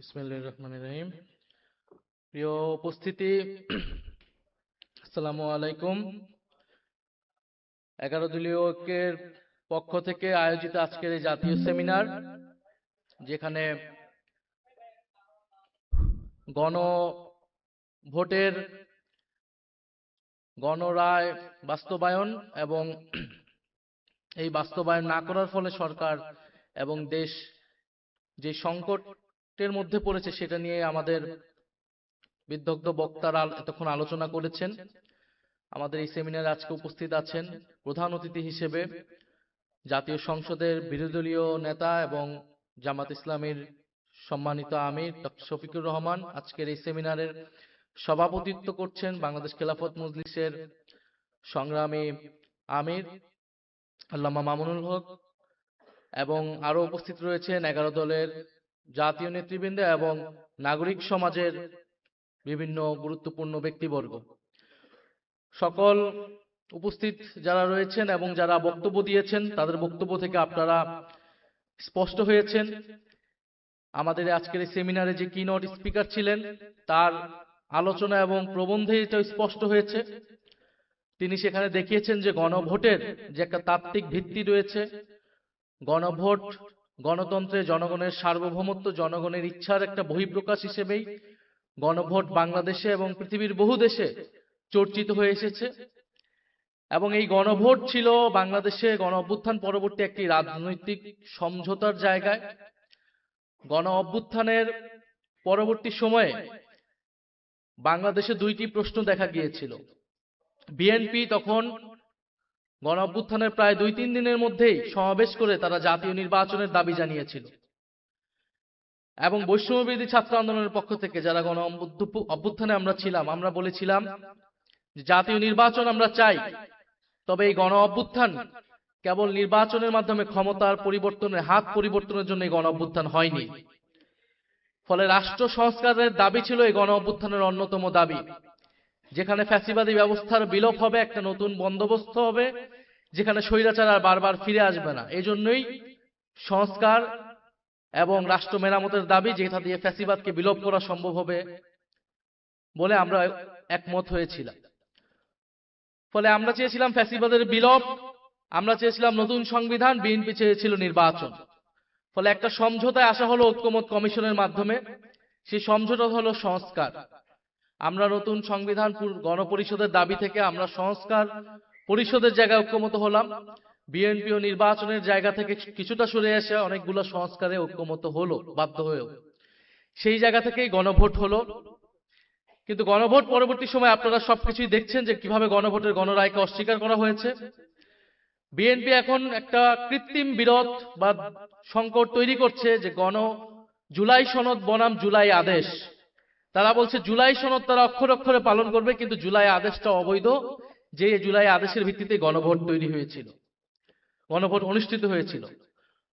বিসমিল্লাহির রহমানির রহিম। প্রিয় উপস্থিতি, আসসালামু আলাইকুম। 11 দলীয় ঐক্যের পক্ষ থেকে আয়োজিত আজকের এই জাতীয় সেমিনার, যেখানে গণভোটের গণরায় বাস্তবায়ন এবং এই বাস্তবায়ন না করার ফলে সরকার এবং দেশ যে সংকটের মধ্যে পড়েছে সেটা নিয়ে আমাদের বিদগ্ধ বক্তারা এতক্ষণ আলোচনা করেছেন। আমাদের এই সেমিনারে আজকে উপস্থিত আছেন প্রধান অতিথি হিসেবে জাতীয় সংসদের বিরোধী দলীয় নেতা এবং জামাত ইসলামীর সম্মানিত আমির ডক্টর শফিকুর রহমান। আজকের এই সেমিনারের সভাপতিত্ব করছেন বাংলাদেশ খেলাফত মজলিসের সংগ্রামী আমির আল্লামা মামুনুল হক, এবং আরো উপস্থিত রয়েছেন 11 দলের জাতীয় নেতৃবৃন্দ এবং নাগরিক সমাজের বিভিন্ন গুরুত্বপূর্ণ ব্যক্তিবর্গ। সকল উপস্থিত যারা রয়েছেন এবং যারা বক্তব্য দিয়েছেন তাদের বক্তব্য থেকে আপনারা স্পষ্ট হয়েছেন। আমাদের আজকের এই সেমিনারে যে কিনোট স্পিকার ছিলেন তার আলোচনা এবং প্রবন্ধে এটা স্পষ্ট হয়েছে। তিনি সেখানে দেখিয়েছেন যে গণভোটের যে একটা তাত্ত্বিক ভিত্তি রয়েছে, গণভোট গণতন্ত্রে জনগণের সার্বভৌমত্ব, জনগণের ইচ্ছার একটা বহিঃপ্রকাশ হিসেবেই গণভোট বাংলাদেশে এবং পৃথিবীর বহু দেশে চর্চিত হয়ে এসেছে। এবং এই গণভোট ছিল বাংলাদেশে গণ অভ্যুত্থান পরবর্তী একটি রাজনৈতিক সমঝোতার জায়গায়। গণ অভ্যুত্থানের পরবর্তী সময়ে বাংলাদেশে দুইটি প্রশ্ন দেখা গিয়েছিল। বিএনপি তখন গণ অভ্যুত্থানের প্রায় 2-3 দিনের মধ্যেই সমাবেশ করে তারা জাতীয় নির্বাচনের দাবি জানিয়েছিল, এবং বৈষম্যবিরোধী ছাত্র আন্দোলনের পক্ষ থেকে যারা গণ অভ্যুত্থানে আমরা ছিলাম, আমরা বলেছিলাম যে জাতীয় নির্বাচন আমরা চাই, তবে এই গণ অভ্যুত্থান কেবল নির্বাচনের মাধ্যমে ক্ষমতার পরিবর্তনের হাত পরিবর্তনের জন্য এই গণ অভ্যুত্থান হয়নি। ফলে রাষ্ট্র সংস্কারের দাবি ছিল এই গণ অভ্যুত্থানের অন্যতম দাবি, যেখানে ফ্যাসিবাদী ব্যবস্থার বিলোপ হবে, একটা নতুন বন্দোবস্ত হবে, যেখানে স্বৈরাচার আর বারবার ফিরে আসবে না। এই জন্যই সংস্কার এবং রাষ্ট্র মেরামতের দাবি, যেটা দিয়ে ফ্যাসিবাদকে বিলোপ করা সম্ভব হবে বলে আমরা একমত হয়েছিলাম। ফলে আমরা চেয়েছিলাম ফ্যাসিবাদের বিলোপ, আমরা চেয়েছিলাম নতুন সংবিধান, বিএনপি চেয়েছিল নির্বাচন। ফলে একটা সমঝোতায় আসা হলো ঐক্যমত কমিশনের মাধ্যমে। সেই সমঝোতা হলো সংস্কার। আমরা নতুন সংবিধান গণপরিষদের দাবি থেকে আমরা সংস্কার পরিষদের জায়গায় ঐক্যমত হলাম। বিএনপি ও নির্বাচনের জায়গা থেকে কিছুটা সরে এসে অনেকগুলো সংস্কারে ঐক্যমত হলো বাধ্য হয়েও। সেই জায়গা থেকেই গণভোট হলো। কিন্তু গণভোট পরবর্তী সময় আপনারা সবকিছুই দেখছেন যে কিভাবে গণভোটের গণরায়কে অস্বীকার করা হয়েছে। বিএনপি এখন একটা কৃত্রিম বিরোধ বা সংকট তৈরি করছে যে জুলাই সনদ বনাম জুলাই আদেশ। তারা বলছে জুলাই সনদ তারা অক্ষরে অক্ষরে পালন করবে, কিন্তু জুলাই আদেশটা অবৈধ, যে জুলাই আদেশের ভিত্তিতে গণভোট তৈরি হয়েছিল, গণভোট অনুষ্ঠিত হয়েছিল।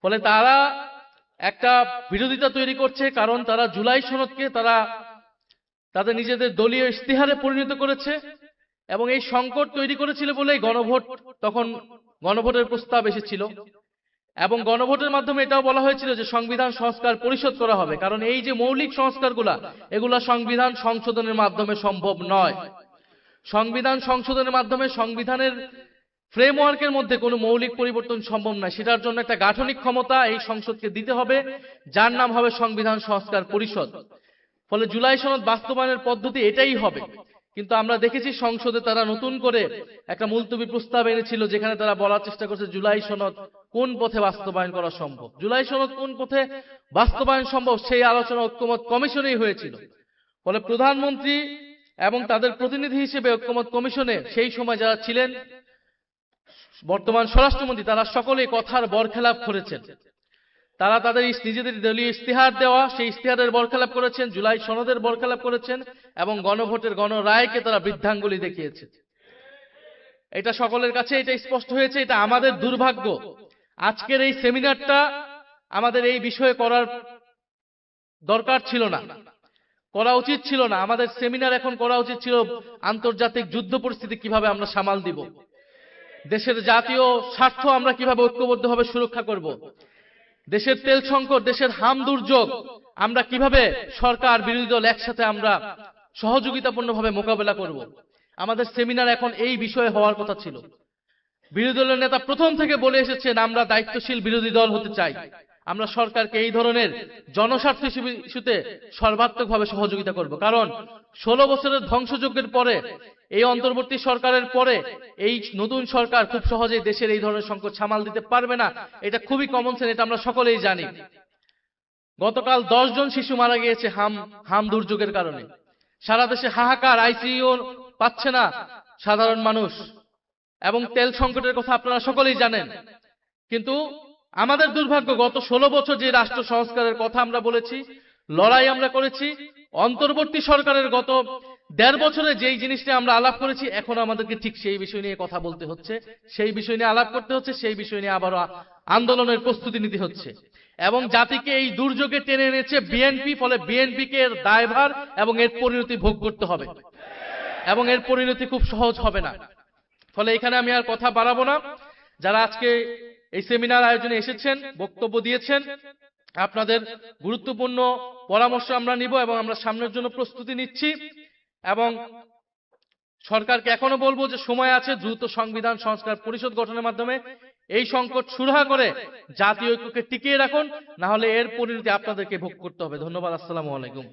ফলে তারা একটা বিরোধিতা তৈরি করছে, কারণ তারা জুলাই সনদকে তারা তাদের নিজেদের দলীয় ইশতেহারে পরিণত করেছে, এবং এই সংকট তৈরি করেছিল বলেই তখন গণভোটের প্রস্তাব এসেছিল। এবং গণভোটের মাধ্যমে এটাও বলা হয়েছিল যে সংবিধান সংস্কার পরিষদ করা হবে, কারণ এই যে মৌলিক সংস্কারগুলা এগুলা সংবিধান সংশোধনের মাধ্যমে সম্ভব নয়। সংবিধান সংশোধনের মাধ্যমে সংবিধানের ফ্রেমওয়ার্কের মধ্যে কোনো মৌলিক পরিবর্তন সম্ভব নয়। সেটার জন্য একটা গাঠনিক ক্ষমতা এই সংসদকে দিতে হবে, যার নাম হবে সংবিধান সংস্কার পরিষদ। ফলে জুলাই সনদ বাস্তবায়নের পদ্ধতি এটাই হবে। কিন্তু আমরা দেখেছি সংসদে তারা নতুন করে একটা মুলতবি প্রস্তাব এনেছিল, যেখানে তারা বলার চেষ্টা করছে জুলাই সনদ কোন পথে বাস্তবায়ন করা সম্ভব, জুলাই সনদ কোন পথে বাস্তবায়ন সম্ভব, সেই আলোচনা ঐক্যমত কমিশনেই হয়েছিল। ফলে প্রধানমন্ত্রী এবং তাদের প্রতিনিধি হিসেবে ঐক্যমত কমিশনে সেই সময় যারা ছিলেন, বর্তমান স্বরাষ্ট্রমন্ত্রী, তারা সকলে কথার বরখেলাপ করেছেন। তারা তাদের নিজেদের দলীয় ইশতেহার দেওয়া সেই ইশতেহারের বরখেলাপ করেছেন, জুলাই সনদের বরখেলাপ করেছেন, এবং গণভোটের গণরায়কে তারা বৃদ্ধাঙ্গুলি দেখিয়েছে। এটা সকলের কাছে এটা স্পষ্ট হয়েছে। এটা আমাদের দুর্ভাগ্য। আজকের এই সেমিনারটা আমাদের এই বিষয়ে করার দরকার ছিল না, করা উচিত ছিল না। আমাদের সেমিনার এখন করা উচিত ছিল আন্তর্জাতিক যুদ্ধ পরিস্থিতি কিভাবে আমরা সামাল দিব, দেশের জাতীয় স্বার্থ আমরা কিভাবে ঐক্যবদ্ধভাবে সুরক্ষা করব, দেশের তেল সংকট, দেশের হাম দুর্যোগ, আমরা কিভাবে সরকার বিরোধী দল একসাথে আমরা সহযোগিতাপূর্ণভাবে মোকাবেলা করব। আমাদের সেমিনার এখন এই বিষয়ে হওয়ার কথা ছিল। বিরোধী দলের নেতা প্রথম থেকে বলে এসেছেন আমরা দায়িত্বশীল বিরোধী দল হতে চাই, আমরা সরকারকে এই ধরনের জনস্বার্থ ইস্যুতে সর্বাত্মকভাবে সহযোগিতা করব। কারণ 16 বছরের ধ্বংসযজ্ঞের পরে এই অন্তর্বর্তী সরকারের পরে এই নতুন সরকার খুব সহজেই দেশের এই ধরনের সংকট সামাল দিতে পারবে না, এটা খুবই কমন সেন্স, এটা আমরা সকলেই জানি। গতকাল 10 জন শিশু মারা গিয়েছে হাম দুর্যোগের কারণে। সারা দেশে হাহাকার, আইসিইউ পাচ্ছে না সাধারণ মানুষ, এবং তেল সংকটের কথা আপনারা সকলেই জানেন। কিন্তু আমাদের দুর্ভাগ্য, গত 16 বছর যে রাষ্ট্র সংস্কারের কথা আমরা বলেছি, লড়াই আমরা করেছি, অন্তর্বর্তী সরকারের গত 1.5 বছরে যেই জিনিসটা আমরা আলাপ করেছি, এখন আমাদেরকে ঠিক সেই বিষয় নিয়ে কথা বলতে হচ্ছে, সেই বিষয় নিয়ে আলাপ করতে হচ্ছে, সেই বিষয় নিয়ে আবারও আন্দোলনের প্রস্তুতি নিতে হচ্ছে। এবং জাতিকে এই দুর্যোগে টেনে এনেছে বিএনপি, ফলে বিএনপিকে এর দায়ভার এবং এর পরিণতি ভোগ করতে হবে, এবং এর পরিণতি খুব সহজ হবে না। ফলে এখানে আমি আর কথা বাড়াবো না। যারা আজকে এই সেমিনার আয়োজনে এসেছেন, বক্তব্য দিয়েছেন, আপনাদের গুরুত্বপূর্ণ পরামর্শ আমরা নিব এবং আমরা সামনের জন্য প্রস্তুতি নিচ্ছি। এবং সরকারকে এখনো বলবো যে সময় আছে, দ্রুত সংবিধান সংস্কার পরিষদ গঠনের মাধ্যমে এই সংকট সুরাহা করে জাতীয় ঐক্যকে টিকিয়ে রাখুন, না হলে এর পরিণতি আপনাদেরকে ভোগ করতে হবে। ধন্যবাদ। আসসালামু আলাইকুম।